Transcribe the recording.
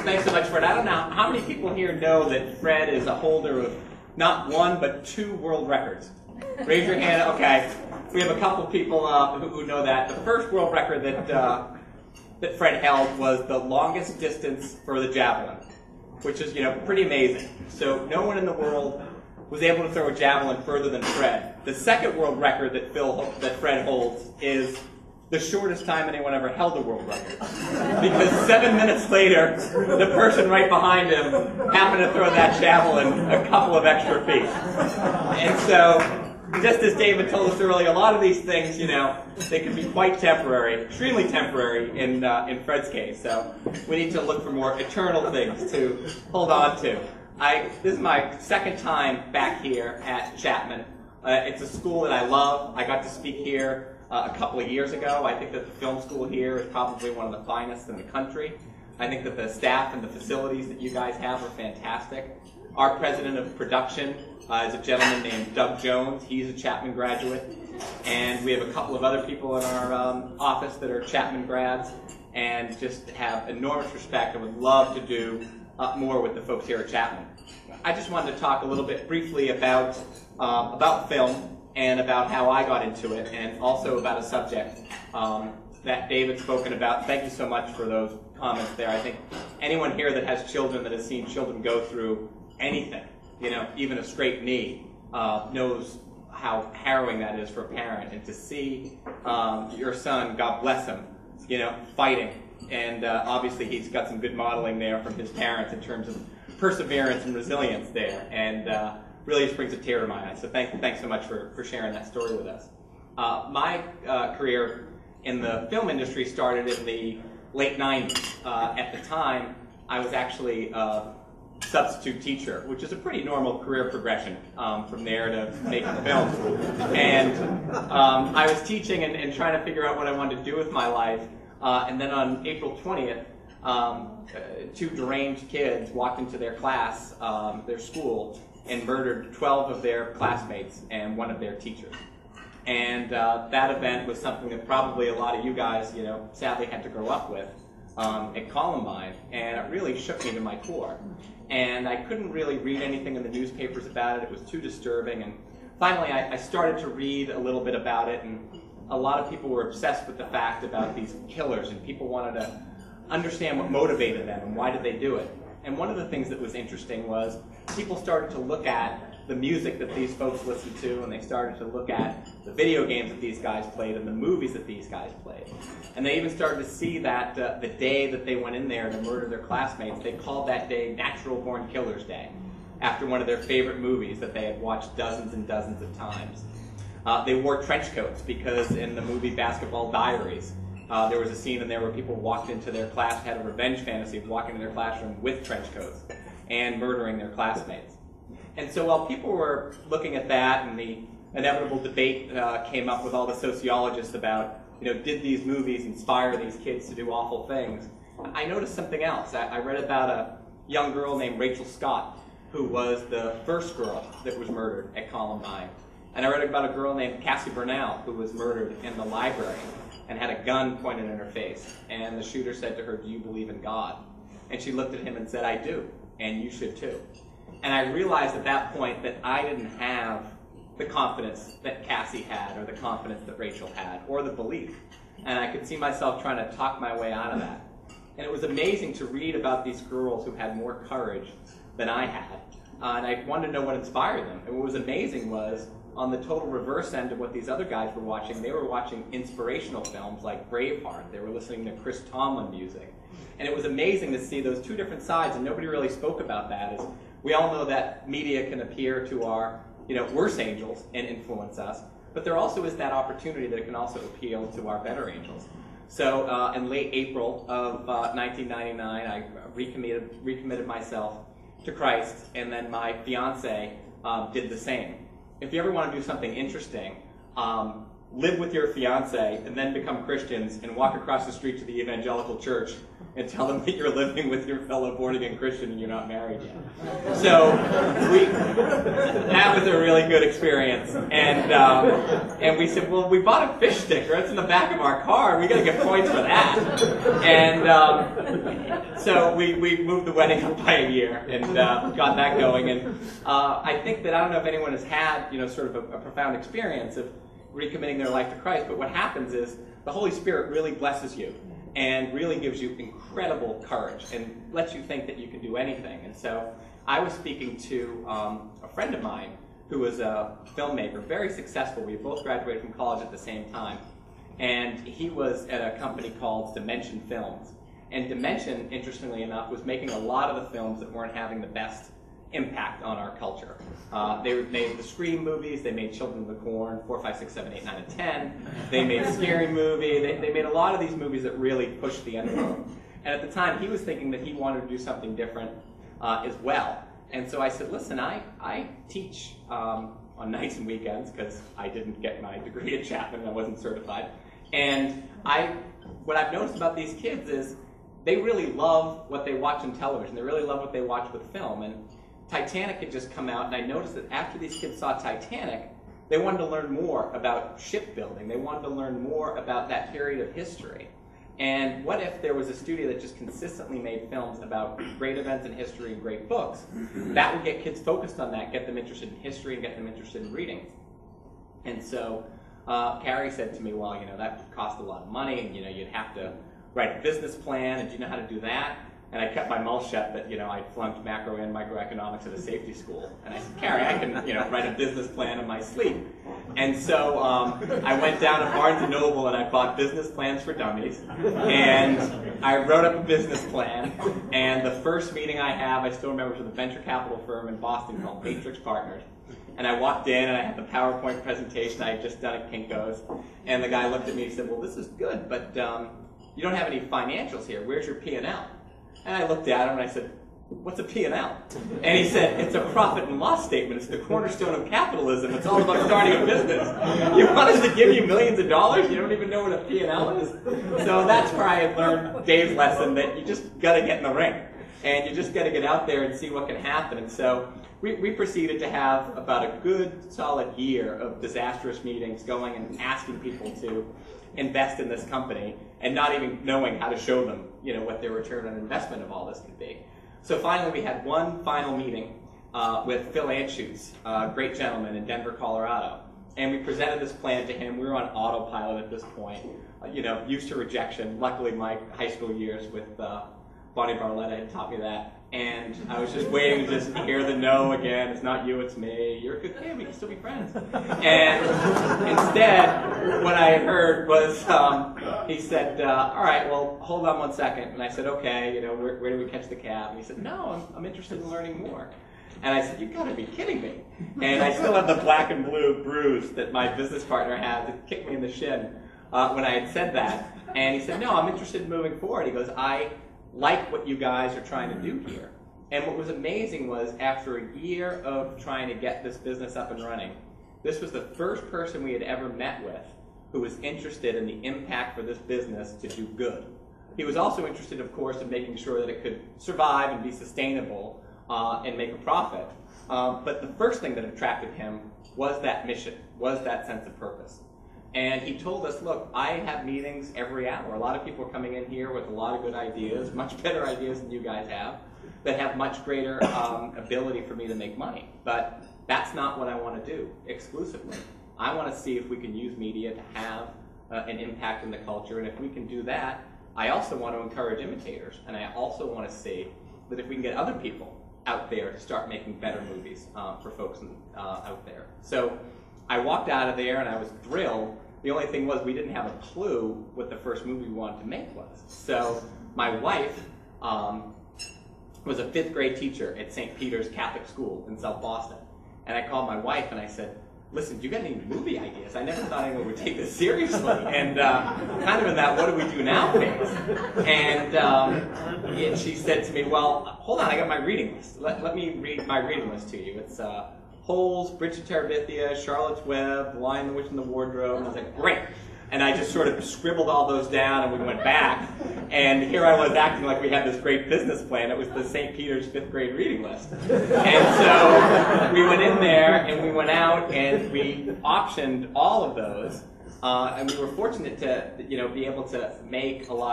Thanks so much, Fred. I don't know how many people here know that Fred is a holder of not one, but 2 world records. Raise your hand. Okay. We have a couple people who know that. The first world record that Fred held was the longest distance for the javelin, which is, pretty amazing. So no one in the world was able to throw a javelin further than Fred. The second world record that Fred holds is the shortest time anyone ever held a world record. Because 7 minutes later, the person right behind him happened to throw that javelin a couple of extra feet. And so, just as David told us earlier, a lot of these things, they can be quite temporary, extremely temporary in Fred's case. So we need to look for more eternal things to hold on to. This is my second time back here at Chapman. It's a school that I love. I got to speak here a couple of years ago. I think that the film school here is probably one of the finest in the country. I think that the staff and the facilities that you guys have are fantastic. Our president of production is a gentleman named Doug Jones. He's a Chapman graduate. And we have a couple of other people in our office that are Chapman grads, and just have enormous respect and would love to do more with the folks here at Chapman. I just wanted to talk a little bit briefly about film and about how I got into it, and also about a subject that David's spoken about. Thank you so much for those comments there. I think anyone here that has children, that has seen children go through anything, even a scraped knee, knows how harrowing that is for a parent. And to see your son, God bless him, fighting. And obviously he's got some good modeling there from his parents in terms of perseverance and resilience there. And really just brings a tear to my eye. So thanks so much for sharing that story with us. My career in the film industry started in the late 90s. At the time, I was actually a substitute teacher, which is a pretty normal career progression from there to making films. And I was teaching and trying to figure out what I wanted to do with my life. And then on April 20th, 2 deranged kids walked into their class, their school, and murdered 12 of their classmates and 1 of their teachers. And that event was something that probably a lot of you guys, sadly had to grow up with at Columbine, and it really shook me to my core. And I couldn't really read anything in the newspapers about it. It was too disturbing. And finally, I started to read a little bit about it, and a lot of people were obsessed with the fact about these killers, and people wanted to understand what motivated them and why did they do it. And one of the things that was interesting was people started to look at the music that these folks listened to, and they started to look at the video games that these guys played and the movies that these guys played. And they even started to see that the day that they went in there to murder their classmates, they called that day Natural Born Killers Day, after one of their favorite movies that they had watched dozens and dozens of times. They wore trench coats because in the movie Basketball Diaries, there was a scene in there where people walked into their class, had a revenge fantasy of walking into their classroom with trench coats and murdering their classmates. And so while people were looking at that, and the inevitable debate came up with all the sociologists about, did these movies inspire these kids to do awful things, I noticed something else. I read about a young girl named Rachel Scott, who was the first girl that was murdered at Columbine. And I read about a girl named Cassie Bernal, who was murdered in the library and had a gun pointed in her face. And the shooter said to her, "Do you believe in God?" And she looked at him and said, "I do, and you should too." And I realized at that point that I didn't have the confidence that Cassie had, or the confidence that Rachel had, or the belief. And I could see myself trying to talk my way out of that. And it was amazing to read about these girls who had more courage than I had. And I wanted to know what inspired them. And what was amazing was, on the total reverse end of what these other guys were watching, they were watching inspirational films like Braveheart. They were listening to Chris Tomlin music. And it was amazing to see those 2 different sides, and nobody really spoke about that. As we all know that media can appear to our worse angels and influence us, but there also is that opportunity that it can also appeal to our better angels. So in late April of 1999, I recommitted myself to Christ, and then my fiance did the same. If you ever want to do something interesting, live with your fiance and then become Christians and walk across the street to the evangelical church and tell them that you're living with your fellow born-again Christian and you're not married yet. So that was a really good experience. And we said, well, we bought a fish sticker. It's in the back of our car. We got to get points for that. And so we moved the wedding up by a year and got that going. And I think that I don't know if anyone has had, sort of a profound experience of recommitting their life to Christ, but what happens is the Holy Spirit really blesses you and really gives you incredible courage and lets you think that you can do anything. And so I was speaking to a friend of mine who was a filmmaker, very successful. We both graduated from college at the same time. And he was at a company called Dimension Films. And Dimension, interestingly enough, was making a lot of the films that weren't having the best impact on our culture. They made the Scream movies, they made Children of the Corn, 4, 5, 6, 7, 8, 9, and 10. They made Scary Movie. They made a lot of these movies that really pushed the envelope. And at the time, he was thinking that he wanted to do something different as well. And so I said, listen, I teach on nights and weekends because I didn't get my degree at Chapman and I wasn't certified. And what I've noticed about these kids is they really love what they watch on television. They really love what they watch with film. And Titanic had just come out, and I noticed that after these kids saw Titanic, they wanted to learn more about shipbuilding. They wanted to learn more about that period of history. And what if there was a studio that just consistently made films about great events in history and great books? That would get kids focused on that, get them interested in history, and get them interested in reading. And so Carrie said to me, well, that would cost a lot of money, and you'd have to write a business plan, and do you know how to do that? And I kept my mouth shut that, I flunked macro and microeconomics at a safety school. And I said, Carrie, I can, write a business plan in my sleep. And so I went down to Barnes & Noble and I bought Business Plans for Dummies. And I wrote up a business plan. And the first meeting I have, I still remember, was with a venture capital firm in Boston called Matrix Partners. And I walked in and I had the PowerPoint presentation I had just done at Kinko's. And the guy looked at me and said, well, this is good, but you don't have any financials here. Where's your P&L? And I looked at him and I said, what's a P&L? And he said, it's a profit and loss statement. It's the cornerstone of capitalism. It's all about starting a business. You want us to give you millions of dollars? You don't even know what a P&L is? So that's where I had learned Dave's lesson that you just got to get in the ring. And you just got to get out there and see what can happen. And so we proceeded to have about a good, solid year of disastrous meetings going and asking people to invest in this company and not even knowing how to show them, what their return on investment of all this could be. So finally, we had one final meeting with Phil Anschutz, a great gentleman in Denver, Colorado. And we presented this plan to him. We were on autopilot at this point, used to rejection. Luckily, my high school years with Bonnie Barletta had taught me that. And I was just waiting to just hear the no again. It's not you, it's me. You're a good kid, we can still be friends. And instead, what I had heard was, he said, all right, well, hold on 1 second. And I said, okay, where do we catch the cab? And he said, no, I'm interested in learning more. And I said, you've got to be kidding me. And I still have the black and blue bruise that my business partner had that kicked me in the shin when I had said that. And he said, no, I'm interested in moving forward. He goes, I like what you guys are trying to do here. And what was amazing was after a year of trying to get this business up and running, this was the first person we had ever met with who was interested in the impact for this business to do good. He was also interested, of course, in making sure that it could survive and be sustainable and make a profit. But the first thing that attracted him was that mission, was that sense of purpose. And he told us, look, I have meetings every hour. A lot of people are coming in here with a lot of good ideas, much better ideas than you guys have, that have much greater ability for me to make money. But that's not what I want to do exclusively. I want to see if we can use media to have an impact in the culture. And if we can do that, I also want to encourage imitators. And I also want to see that if we can get other people out there to start making better movies for folks out there. So I walked out of there and I was thrilled. The only thing was we didn't have a clue what the first movie we wanted to make was. So my wife was a 5th grade teacher at St. Peter's Catholic School in South Boston. And I called my wife and I said, listen, do you got any movie ideas? I never thought anyone would take this seriously. And kind of in that what do we do now phase. And she said to me, well, hold on, I got my reading list. Let me read my reading list to you. It's Holes, Bridge of Terabithia, Charlotte's Web, The Lion, the Witch, and the Wardrobe. And I was like, great. And I just sort of scribbled all those down and we went back. And here I was acting like we had this great business plan. It was the St. Peter's 5th grade reading list. And so we went in there and we went out and we auctioned all of those. And we were fortunate to, be able to make a lot of